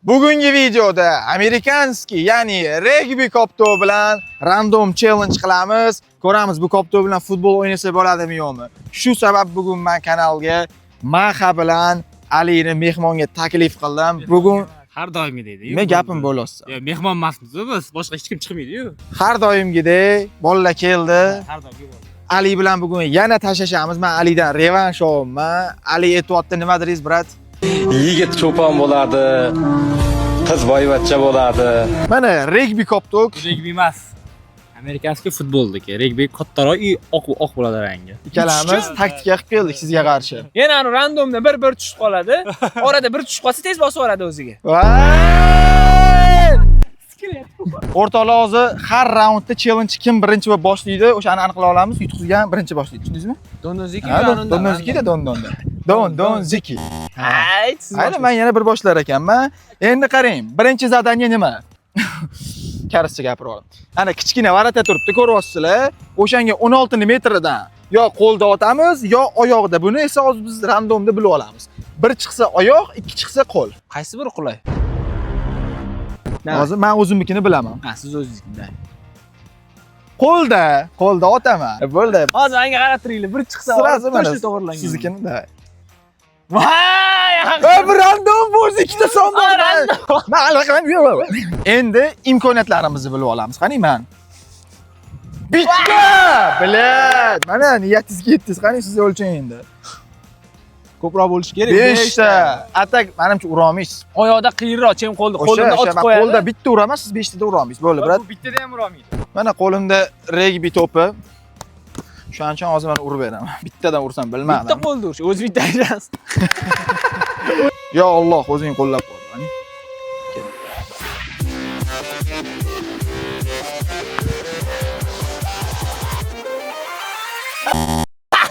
Bugungi videoda amerikanskiy, ya'ni regbi koptovi bilan random challenge qilamiz. Ko'ramiz bu koptov bilan futbol o'ynasa bo'ladimi yo'qmi. Shu sabab bugun men kanalga Maha bilan Alini mehmonga taklif qildim. Bugun har doimgidek. Men gapim bo'lasdi. Yo, mehmon emasmiz biz, boshqa hech kim chiqmaydi-yu. Har doimgidek bolalar keldi. Har doimgi bo'ldi. Ali bilan bugun yana tashashamiz. Men Alidan revansh olmayman. Ali aytayapti, nima dedingiz, brat? Yigit cho'pon bo'ladi, qiz boyvachcha bo'ladi. Mana regbi koptok. Regbi emas. Amerikanskiy futboldagi. Regbi kattaroq oq bo'ladi rangi. Ikkalamiz taktika qilib keldik sizga qarshi. Yana anu randomda bir tushib qoladi. Orada bir tushib qolsa tez bosib yuboradi o'ziga. O'rtoqlar, hozir har raundda challenge kim birinchi bo'lib boshlaydi, o'shani aniqlay olamiz. Yutqizgan birinchi boshlaydi. Tushundingizmi? Dondonziki. Dondonziki-da, dondonda. Dondonziki. Ayt, siz. Ayni men yana bir boshlar ekanman. Endi qarang, birinchi zadaniya nima? Karischa gapirib olaman. Ana kichkina varata turibdi, ko'ryapsizlar. O'shanga 16 metrdan yo qo'lda otamiz, yo oyoqda. Buni esa hozir biz randomda bilib olamiz. Bir chiqsa oyoq, ikki chiqsa qo'l. Qaysi biri qulay? Hozir men o'zimnikini bilaman. Ha, siz o'zingizda. Qo'lda otaman. Bo'ldi. Hozir menga qarab turinglar. Bir chiqsa Sirasi mana to'g'rilangan. siznikini da. Voy! Random bo'z ikkita son bor. Endi imkoniyatlarimizni bilib olamiz. Qani men. Bitta! Bilad. Mana niyatingizga yetdingiz. Qani siz o'lchang endi. Ko'proq bo'lish kerak. 5 ta. Atak menimcha ura olmaysiz. Oyoqda qiyinroq, chem qo'lda otib qo'yadi. Qo'lda bitta uraman, siz 5 tada ura olmaysiz. Bo'ldi, brat. Bu bittada ham ura olmaydi. Mana qo'limda regbi to'pi. Shuning uchun hozir men urib beraman. Bittadan ursam bilmadim. Bitta qo'lda urish, o'z bittasiz. Yo Alloh, o'zing qo'llab qo'y. Qani.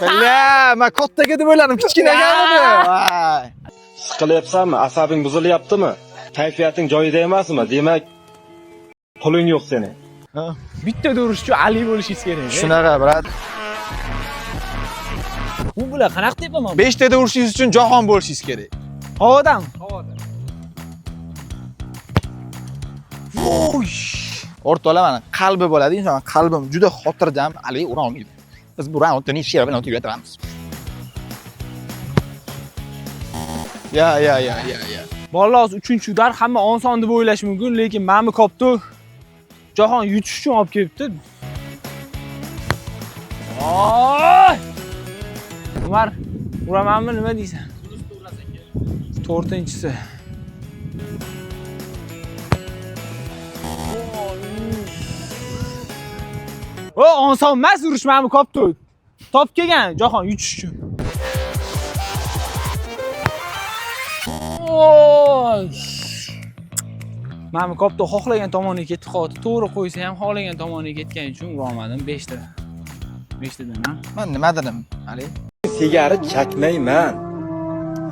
Billa, men kattaga deb o'yladim, kichkinaga edi. Voy. Siqilyapsanmi? Asabing buzilyaptimi? Kayfiyating joyida emasmi? Demak, puling yo'q sening. Bittada urish uchun Ali bo'lishingiz kerak. Shunaqa, brat. Bu bilan qanaqa tepaman? 5 tada urishingiz uchun jahon bo'lishingiz kerak. Havodan. O'rtoqlar, mana qalbi bo'ladi, inson qalbim juda xotirjam, Ali ura olmaydi. Biz bu raundni shira bilan tugatamiz. Ya. Bolalar 3-dar hamma oson deb o'ylash mumkin, lekin ma'mi koptu jahon yutish uchun olib kelibdi. Voy! Umar, uramanmi, nima deysan? 4-inchisi. O, oson emas urish ma'mi koptu. Top kelgan jahon yutish uchun. Oy! Ma'mi koptu xohlagan tomoniga ketib qoldi. To'g'ri qo'ysa ham xohlagan tomoniga ketgani uchun ura olmadim 5 ta. 5 tadan ham. Men nima dedim, Ali? Sigaret chakmayman.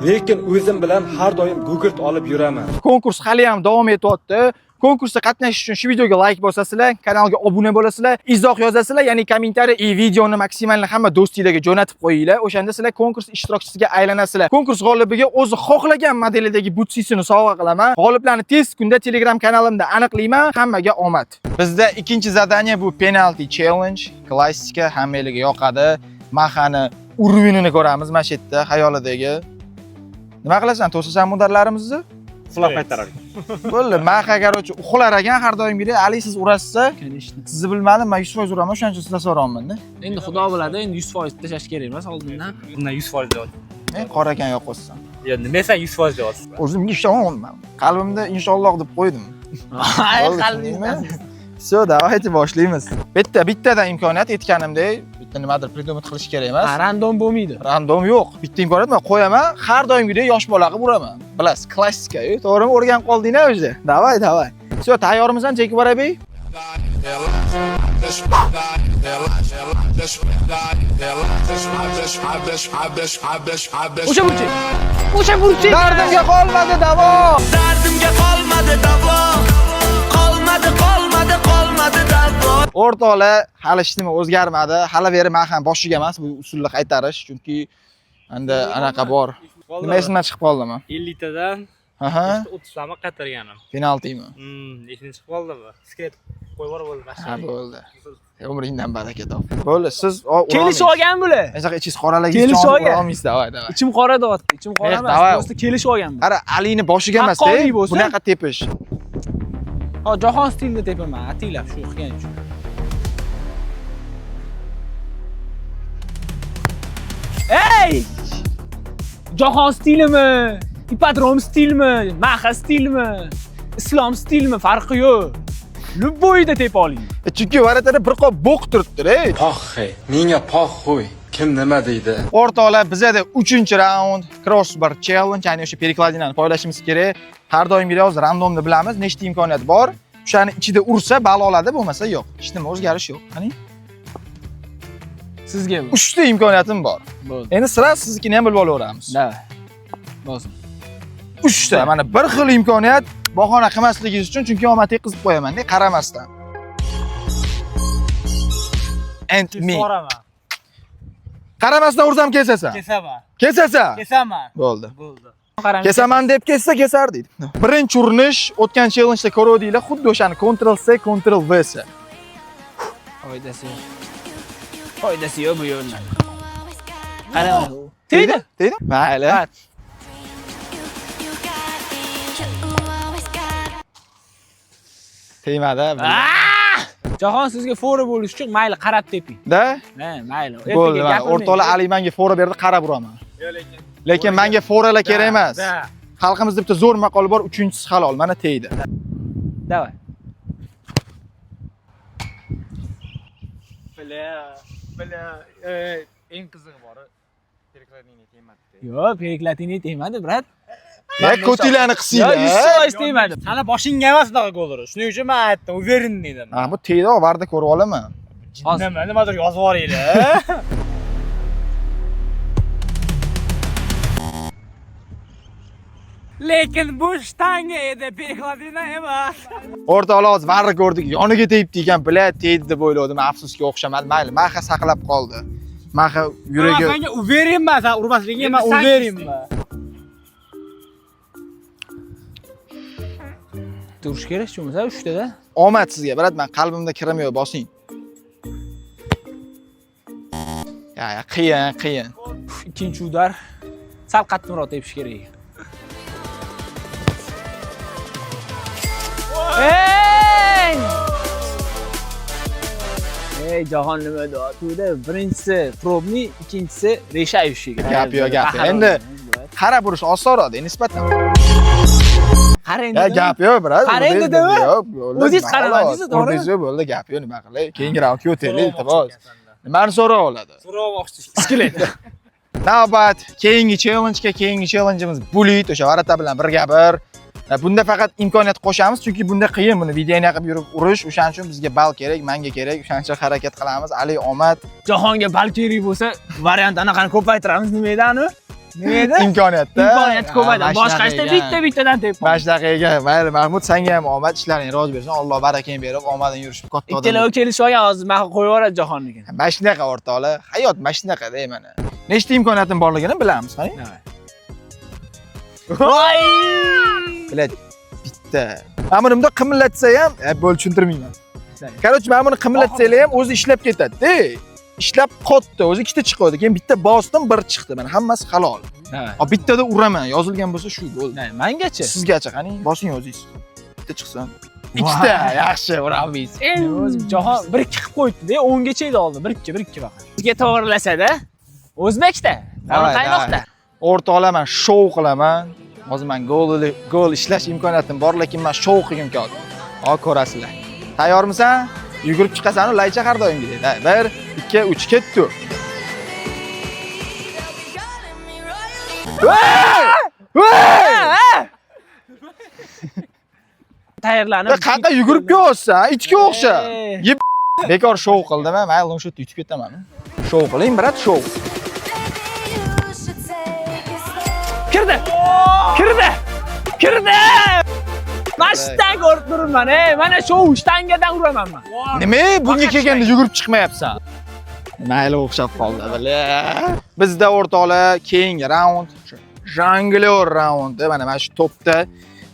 Lekin o'zim bilan har doim gugurt olib yuraman. Konkurs hali ham davom etyapti. Konkursda qatnashish uchun shu videoga like bosasizlar, kanalga obuna bo'lasizlar, izoh yozasizlar, ya'ni kommentariy videoni maksimalni hamma do'stinglarga jo'natib qo'yinglar. O'shanda sizlar konkurs ishtirokchisiga aylanasizlar. Konkurs g'olibiga o'zi xohlagan modelidagi butsisini sovg'a qilaman. G'oliblarni tez kunda Telegram kanalimda aniqlayman. Hammaga omad. Bizda ikkinchi zadaniya bu penalty challenge. Klassika, hammalarga yoqadi. Mahani urvinini ko'ramiz mana shu yerda xayolidagi. Nima qilasan? To'sasan mudarlarimizni? Uxlab qaytarar. Bo'ldi, Maha qarochi uxlar ekan har doimgidek. Ali siz urasiz. Sizni bilmadim, men 100% uraman, o'shaning uchun sizdan so'rayapman-da. Endi xudo biladi, endi 100% tashlash kerak emas oldindan. Bundan 100% javob. Qora ekan yo'qolsan. Yo, nima esa 100% javob. O'zimga ishonmayman. Qalbimda inshaalloh deb qo'ydim. Ay, qalbingiz. Все, давайте boshlaymiz. Bittadan imkoniyat aytganimdek, bitta nimadir prидумать qilish kerak emas. Random bo'lmaydi. Random yo'q. Bitta imkoniyat men qo'yaman, har doimgidek yosh bola qilib uraman. Bilasiz, klassika, to'g'rimi? O'rganib qoldinglar o'zi. Давай. Все, tayyormisiz? Chekib borabey. O'sha burchak. Dardimga qolmadi davo. O'rtoqlar, hali hech nima o'zgarmadi. Hali beri men ham boshiga emas bu usulni qaytarish, chunki endi anaqa bor. Nima esimdan chiqib qoldimi? 50 tadan Aha. 30 mi qaytarganim. Penaltimi? Esing chiqib qoldi bu. Skret qo'yib bo'ldi Ha, mashina. bo'ldi. Umringdan baraka top. Bo'ldi, siz Kelishib olgan bular. Anaqa ichingiz qoralagingiz Kelishib ura olgan. olmaysiz, davay. Ichim qora deyapti. Ichim qora emas. davay. Просто kelishib olgan bu. Qara, Alini boshiga emas-da. Haqqoniy bo'lsa- Bunaqa tepish. Ha, jahon stilida tepaman, atinglar shu qilgan uchun. Ey! Jahon stilimi? Ipodrom stilimi? Maha stilimi? Islom stilimi? Farqi yo'q. Любойda tepa oling. Chunki varatada bir qop bo'q turibdi-ey. Poxhe, menga pox qo'y. Kim nima deydi? O'rtoqlar, bizada 3-raund crossbar challenge, ya'ni o'sha perikladinani poylashimiz kerak. Har doimgidek hozir randomni bilamiz, nechta imkoniyat bor. O'shani ichida ursa bal oladi, bo'lmasa yo'q. Hech nima o'zgarish yo'q. Qani? Sizga bu. 3 ta imkoniyatim bor. Bo'ldi. Endi sira siznikini ham bilib olaveramiz. Davay. Bo'lsin. 3 ta, mana bir xil imkoniyat bahona qilmasligingiz uchun, chunki omadga qizib qo'yaman-da, qaramasdan. And me. So'raman. Qaramasdan ursam kesasan. Kesaman. Kesasan. Kesaman. Bo'ldi. Bo'ldi. Kesaman deb kessa kesar deydi. Birinchi urinish o'tgan challenge-da ko'rdinglar, xuddi o'shani Ctrl C, Ctrl V C. Foydasi yo'q. Foydasi yo'q bu yo'ldan. Qarama. Tegdi? Tegdi? Mayli. Tegmadi. Jahon sizga fora bo'lish uchun mayli qarab teping. Da? Ha, mayli. Bo'ldi. O'rtoqlar Ali menga fora berdi, qarab uraman. Lekin menga foralar kerak emas. Xalqimizda bitta zo'r maqol bor, 3-inchisi halol. Mana tegdi. Davay. Bile eng qizig'i bor. Perikladinga tegmadi. Yo'q, periklatingni tegmadi, brat. Ya ko'tinglarni qisinglar. Yo'q, 100% tegmadi. Hali boshingga emas bunaqa gol urish. Shuning uchun men aytdim, uverin dedim. Ha, bu tegdi, varda ko'rib olaman. Nimadir yozib yuboringlar. Lekin bu shtanga edi, perikladina emas. O'rtoqlar hozir varni ko'rdik, yoniga tegibdi ekan, bilat tegdi deb o'yladim. Afsuski o'xshamadi. Mayli, Maha saqlab qoldi. Maha yuragi. Menga uverinman, sen urmasligingga men uverinman. Turish kerak bo'lmasa 3 tada. Omad sizga, brat, men qalbimda kirim yo'q, bosing. Ya, qiyin. Ikkinchi udar sal qattiqroq tepish kerak. Ey, jahon nima deyapti? Birinchisi probni, ikkinchisi reshayevshiga. Gap yo'q. Endi qarab urish osonroq, nisbatan. Qarang Ya, dedim. gap yo'q, brat. Qarang dedim. O'zingiz qaramadingiz, to'g'rimi? O'rdingiz bo'ldi, gap yo'q, nima qilay? Keyingi raundga o'taylik, iltimos. Nimani so'rab oladi? So'ramoqchi. Skelet. Navbat keyingi challenge'imiz bulit, o'sha varata bilan birga bir. Bunda faqat imkoniyat qo'shamiz, chunki bunda qiyin buni videoga qilib yurib urish, o'shaning uchun bizga bal kerak, menga kerak, o'shaning uchun harakat qilamiz. Ali omad. Jahonga bal kerak bo'lsa, variant anaqani ko'paytiramiz. Nima edi? Nima edi? Imkoniyatda. Imkoniyat ko'paydi. Boshqa ishda bittadan tepib. 5 daqiqaga. Mayli, Mahmud, senga ham omad, ishlaring rozi bersin. Alloh barakang berib, omading yurishib katta odam. Ikkalovi kelishib olgan, hozir men qo'yib yuboradi jahonniga. Mana shunaqa o'rtoqlar. Hayot mana shunaqa-da mana. Nechta imkoniyatim borligini bilamiz, qani? Voy! Bilat bitta. Mana bunda qimillatsa ham, bo'l tushuntirmayman. Короче, mana buni qimillatsalar ham o'zi ishlab ketadi-da. Ishlab qotdi, o'zi ikkita chiqadi. Keyin bitta bosdim, bir chiqdi. Mana hammasi halol. Hop, bittada uraman. Yozilgan bo'lsa shu bo'ldi. Mengacha. Sizgacha qani? Bosing o'zingiz. Bitta chiqsin. Ikkita, yaxshi, uramiz. O'zim jahon 1-2 qilib qo'yibdi-da, 10 gacha edi oldi. 1-2 faqat. Sizga to'g'rilasa-da, o'zbekda, qaynoqda. O'rtoqlar, men shou qilaman. Hozir men gol ishlash imkoniyatim bor, lekin men shou qilgim keldi. Hop, ko'rasizlar. Tayyormisan? Yugurib chiqasan-ku, laycha har doimgidek. 1, 2, 3 ketdi. Tayyorlanib. Qanaqa yugurib kelyapsan? Itga o'xsha. Yeb bekor shou qildim-a, mayli, o'sha yerda yutib ketaman. Shou qiling, brat, shou. Kirdi. Men shtang urib turibman, mana shu shtangadan uraman men. Nima? Bunga kelganda yugurib chiqmayapsan. Mayli, o'xshab qoldi, bile. Bizda o'rtoqlar keyingi raund Jonglyor raundi. Mana shu topda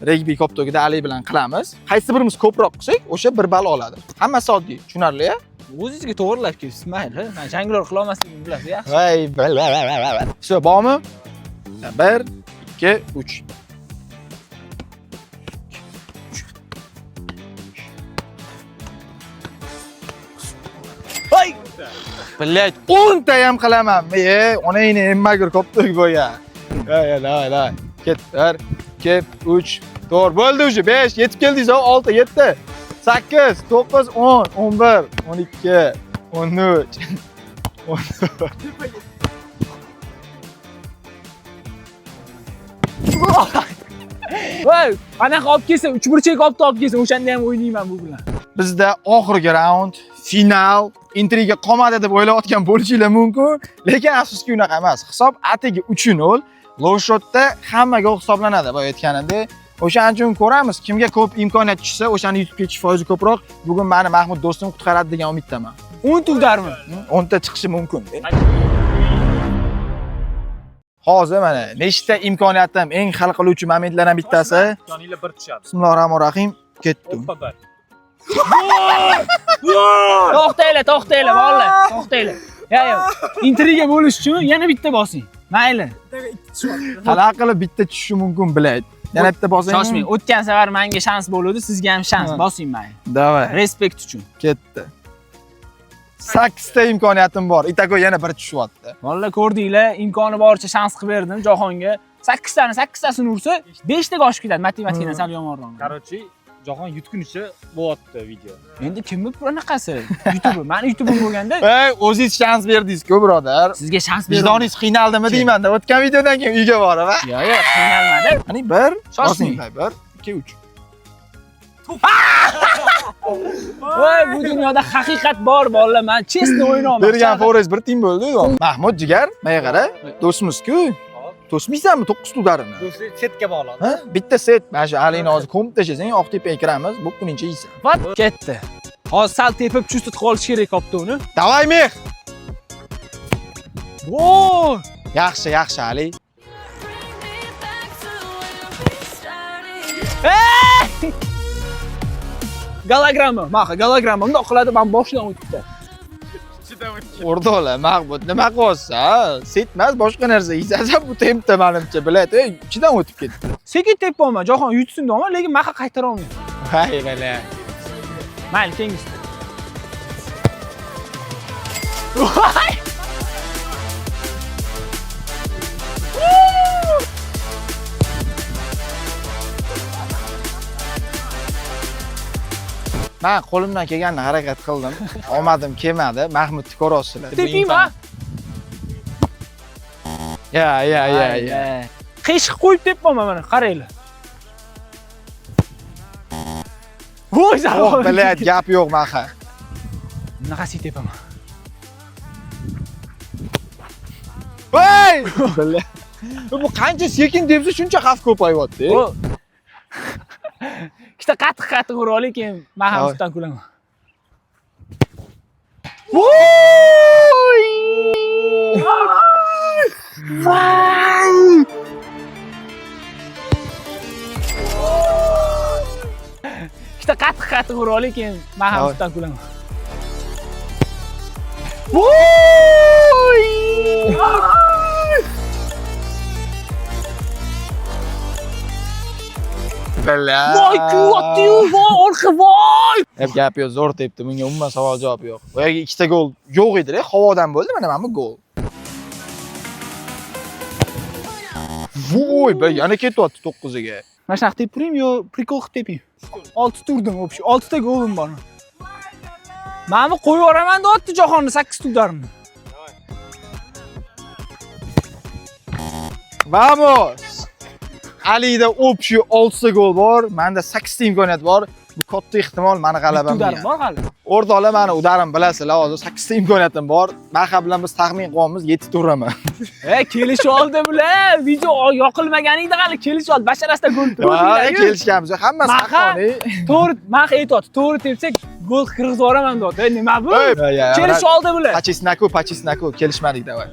regbi koptogida Ali bilan qilamiz. Qaysi birimiz ko'proq qilsak, o'sha bir ball oladi. Hammasi oddiy, tushunarli-a? O'zingizga to'g'rilab kelibsiz, mayli. Men jonglyor qila olmasligimni bilasiz, yaxshi. Voy, Shu bormi? 1 2 3. Voy! Блять, 10 ta ham qilaman. Onangni emmagir koptog bo'ya. Davay. Ket, 1 2 3 4 bo'ldi уже 5 yetib keldingiz, 6 7 8 9 10 11 12 13 14. Voy, anaqa olib kelsa, 3 burchak olib kelsa, o'shanda ham o'ynayman bu bilan. Bizda oxirgi raund, final, intriga qolmadi deb o'ylayotgan bo'lishinglar mumkin, lekin afsuski unaqa emas. Hisob atigi 3-0. Loshotda hammaga hisoblanadi, boya aytganimdek. O'shaning uchun ko'ramiz, kimga ko'p imkoniyat tushsa, o'shani yutib ketish foizi ko'proq. Bugun meni Mahmud do'stim qutqaradi degan umiddaman. 10 ta udarmi? 10 ta chiqishi mumkin. Hozir mana nechta imkoniyatim eng hal qiluvchi momentlardan bittasi. Joninglar bir tushadi. Bismillahirrohmanirrohim. Ketdim. To'xtanglar, vallahi, to'xtanglar. Yo'q. Intriga bo'lish uchun yana bitta bosing. Mayli. Talaq qilib bitta tushishi mumkin, bilaydi. Yana bitta bosing. Shoshmang. O'tgan safar menga shans bo'ldi, sizga ham shans. Bosing mayli. Davay. Respekt uchun. Ketdi. 8 ta imkoniyatim bor. Itako yana bir tushyapti. Vallahi ko'rdinglar, imkoni boricha shans qilib berdim Jahonga. 8 tasini ursa, 5 taga oshib ketadi. Matematikadan sal yomonroq. Короче, Jahon yutgunicha bo'lyapti video. Endi kimni bunaqasi? YouTube. Meni YouTube'im bo'lganda, Ey, o'zingiz shans berdingiz-ku, birodar. sizga shans berdim. Vijdoningiz qiynaldimi deyman-da. O'tgan videodan keyin uyga borib, ha? Yo'q, qiynalmadi. Qani 1, Shoshmang. 1 2 3. Voy, bu dunyoda haqiqat bor, bolalar. Men chestni o'ynayman. Bergan forex bir tim bo'ldi. Mahmud jigar, menga qara. Do'stimiz-ku. To'smaysanmi 9 udarini? Do'stlar setga bog'ladi. Ha? Bitta set. Mana shu Alini hozir komp tashasang, Oqtepaga kiramiz. Bu kunincha yeysan. Vat ketdi. Hozir sal tepib chustib qolish kerak koptoni. Davay meh. Voy! Yaxshi, Ali. Gologramma, maha gologramma. Bundoq qiladi, men boshdan o'tibdi. O'rdoqlar, Mahmud, nima qilyapsan? Setmas, boshqa narsa yeysan, bu tempda menimcha, biladi. Ichidan o'tib ketdi. Sekin tepolman, Jahon yutsin deyman, lekin maha qaytara olmayman. Hay, bala. Mayli, kengisi. Men qo'limdan kelganini harakat qildim. Omadim kelmadi. Mahmudni ko'rasizlar. Tepingmi? Ya. Qiyshiq qo'yib tepolman mana, qaranglar. Voy, Oh, zarur. biladi, gap yo'q maha. Bunaqasi tepaman. Voy! Bu qancha sekin debsa shuncha xavf ko'payyapti. Ikkita qattiq urib ol, lekin men ham ustidan kulaman. Voy! Ikkita qattiq urib ol, lekin men ham ustidan kulaman. Voy! Voy, kuyapti-yu, voy, orqa voy! Gap yo'q, zo'r tepdi. Bunga umuman savol javob yo'q. Boyagi ikkita gol yo'q edi, havodan bo'ldi, mana bu gol. Voy, yana ketyapti 9 ga. Mana shunaqa tepib turing yo prikol qilib teping. 6 ta urdim, o'pshi. 6 ta golim bor. Meni qo'yib yuboraman deyapti Jahonni 8 ta udarimni. Vamos! Alida o'pshi 6 ta gol bor, menda 8 ta imkoniyat bor. Bu katta ehtimol meni g'alabam Udarim degan. bor hali. O'rtoqlar, meni udarim bilasizlar, hozir 8 ta imkoniyatim bor. Maha bilan biz taxmin qilyapmiz, 7 ta uraman. Kelish oldi bular. Video yoqilmagan edi hali kelish oldi. Basharasida gol Voy, kelishganmiz. Hammasi haqqoniy. To'g'ri, men aytyapti, to'g'ri tepsak gol qirg'iz yuboraman deyapti. Nima bu? Kelish oldi bular. Pachisnaku, kelishmadik davay.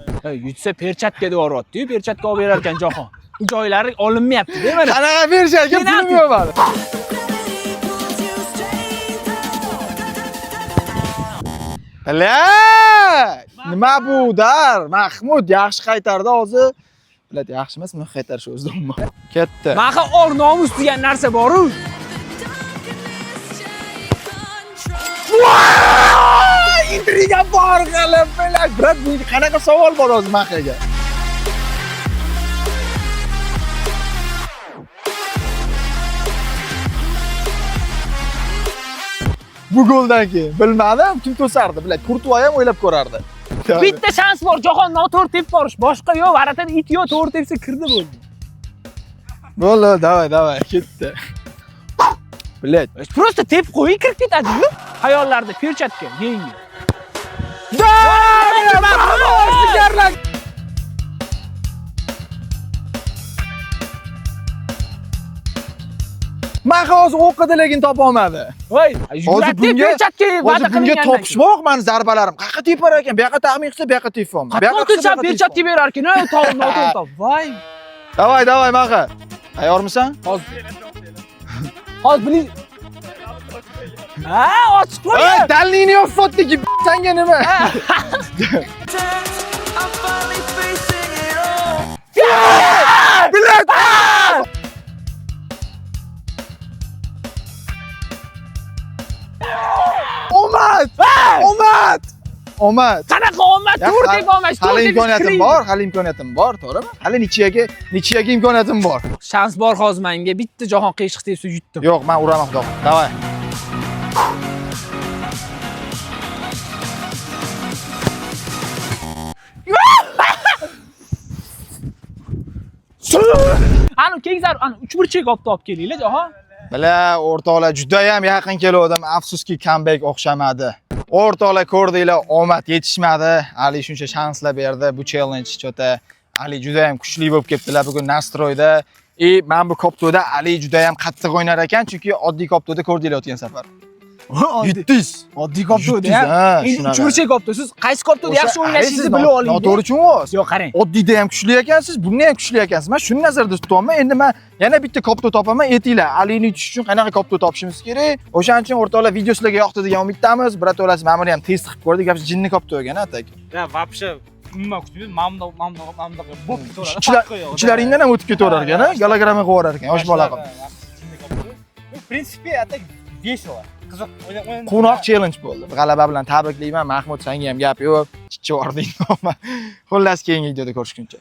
Yutsa perchatka deb yuboryapti-yu, perchatka olib berar ekan Jahon. u joylari olinmayapti-da mana. Qanaqa berishadi? Pulim yo'q mani. Bilak! Nima bu dar? Mahmud yaxshi qaytardi hozir. Bilad, yaxshi emas, men qaytarish o'zimmi. Ketdi. Mana or nomus degan narsa bor-ku. Intriga bor qilib, bilak. Brat, bu qanaqa savol bor hozir Mahaga? Bu goldan keyin bilmadim, kim to'sardi, bilak. Kurtuvoy ham o'ylab ko'rardi. Bitta shans bor, Jahon noto'g'ri tepib borish. Boshqa yo'q, Varatan it yo'q, to'g'ri tepsa kirdi bo'ldi. Bo'ldi, davay, ketdi. Bilak. Просто tepib qo'yib kirib ketadi-ku. Hayollarda perchatka, yengil. Sigarlar. Maha hozir o'qidi, lekin topa olmadi. Voy, hozir perchatka va'da qilingan. topishmoq mani zarbalarim. Qayerga tepar ekan? Bu yoqqa taxmin qilsa, bu yoqqa tepmayman. Bu yoqqa qilsa perchatka berar ekan, noto'g'ri top. Voy. Davay, Maha. Tayyormisan? Hozir biling. Ha, ochiq qo'y. Ey, dalini yopfatdiki, senga nima? Bilet! Omad! Qanaqa omad? To'g'ri tep olmash, Hali to'g'ri imkoniyatim bor, to'g'rimi? Hali nichiyaga imkoniyatim bor. Shans bor hozir menga. Bitta Jahon qiyshiq tepsa yutdim. Yo'q, men uraman xudo. Davay. Ani kengzar, ani 3 burchak olib topib kelinglar, Jahon. Bila, o'rtoqlar juda ham yaqin kelgandim. Afsuski comeback o'xshamadi. O'rtoqlar ko'rdinglar, omad yetishmadi. Ali shuncha shanslar berdi. Bu challenge chota Ali juda ham kuchli bo'lib ketdilar bugun nastroyda. Men bu koptoda Ali juda ham qattiq o'ynar ekan, chunki oddiy koptoda ko'rdinglar o'tgan safar. 700. Oddiy koptoda ham. Endi 3 burchak kopto. Siz qaysi koptoda yaxshi o'ynashingizni bilib oling. Noto'g'ri tushundingiz? Yo'q, qarang. Oddiyda ham kuchli ekansiz, bunda ham kuchli ekansiz. Men shuni nazarda tutyapman. Endi men yana bitta kopto topaman, aytinglar. Alini yutish uchun qanaqa kopto topishimiz kerak? O'shaning uchun o'rtoqlar video sizlarga yoqdi degan umiddamiz. Birodarlar, men buni ham test qilib ko'rdik. Gap jinni kopto ekan, atak. Ya, вообще umuman kutib, mamda bo'p Ichlaringdan ham o'tib ketaverar ekan, gologramma qo'yaverar ekan, yosh bola qilib. В принципе, atak весело. Qiziq, o'yin. Qo'noq challenge bo'ldi. G'alaba bilan tabriklayman. Mahmud, senga ham gap yo'q. Chichvording. Xullas, keyingi videoda ko'rishguncha.